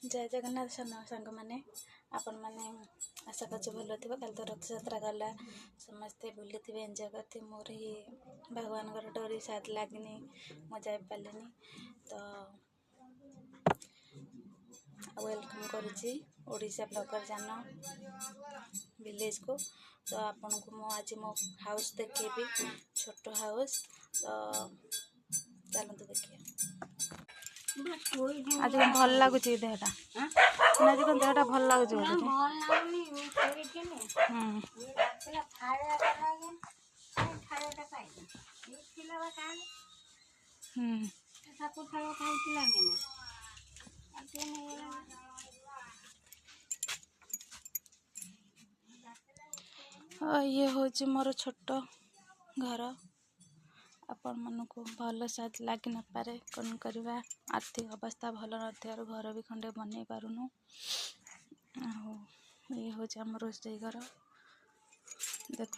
जय जगन्नाथ सांग मैंने आपण मैंने आशा कर भल थी। कल तो रथ यात्रा गला समस्ते बुली थे एंजॉय करते। मोर ही भगवान डोरी साथ लगनी मु जा पारे तो वेलकम करुच्ची ओडिशा ब्लॉगर जान विलेज को। तो आपण को मु आज मो हाउस देखेबी छोट हाउस। तो चलते देखिए आज भल लगुच देहटा आज कौन देहटा भल लगुच ये हूँ मोर छोट घर। आपण मानक भल साथ लग न पारे कौन करवा आर्थिक अवस्था भल न घर भी खंडे बन पारुनु। ये हूँ आम रोषे घर देख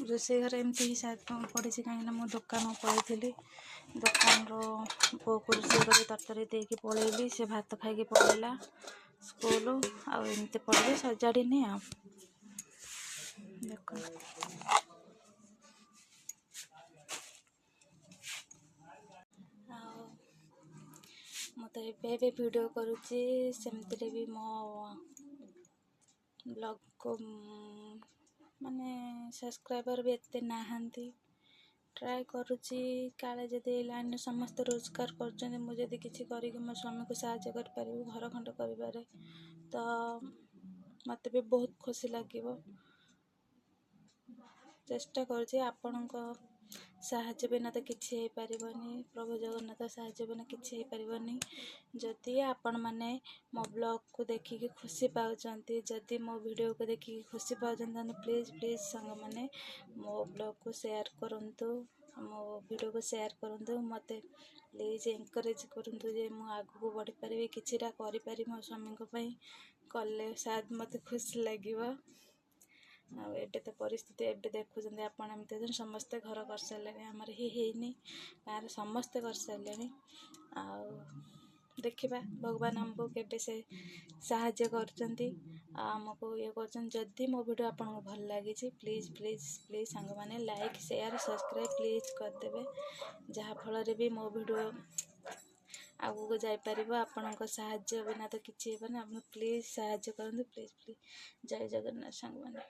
रोषे घर एमती ही साथ पड़ी कहीं मो दुकान पलैली दुकान पो को रोषे कर तरकारी देकी पलैली से भात खाई पलैला स्कूल आमती पड़े सजाड़नी आ देख मत ए वीडियो करुच्ची सेमती भी मो ब्लॉग को माने सब्सक्राइबर भी एते नाहांती ट्राए करुच्ची काले जदि लाइन समस्त रोजगार कर मुझे किसी करके मो स्वामी को साहाय्य कर पारि घर खंड कर तो मत भी बहुत खुशी लगे। चेष्टा करुच्ची आपण साहाय्य बिना तो किसी हो पारनी प्रभु जगन्नाथ साहाय्य बिना किसी हो पारनी। जदि आपण मैंने मो ब्लॉग को देखिकी खुशी पाउचंती जदि मो वीडियो को देखिकी खुशी पाउचंती प्लीज प्लीज सांग मैंने मो ब्लॉग को शेयर करंतु मो वीडियो को शेयर करंतु मते प्लीज एनकरेज करंतु जे मु आगु को बढ़ी पारिबे किछिटा करि पारि मो स्वामी को पई कले शायद मते खुशी लागिवो। एबे तो परिस्थिति एबे देखुଛନ୍ତି आपण एमते समस्ते घर कर सारे आमर ही हेनी गाँव समस्ते कर सारे आ देखिबा भगवान हमको केबे से साहाय्य करचंती आमको ये करचन। जदि मो वीडियो आपन को भल लागी प्लीज प्लीज प्लीज सांग माने लाइक शेयर सब्सक्राइब प्लीज कर देबे जहा फल रे भी मो वीडियो आगु को जाई परिबो। आपनक साहाय्य बिना तो किछि हेबना आप प्लीज साहाय्य करंतु प्लीज प्लीज। जय जगन्नाथ सांग माने।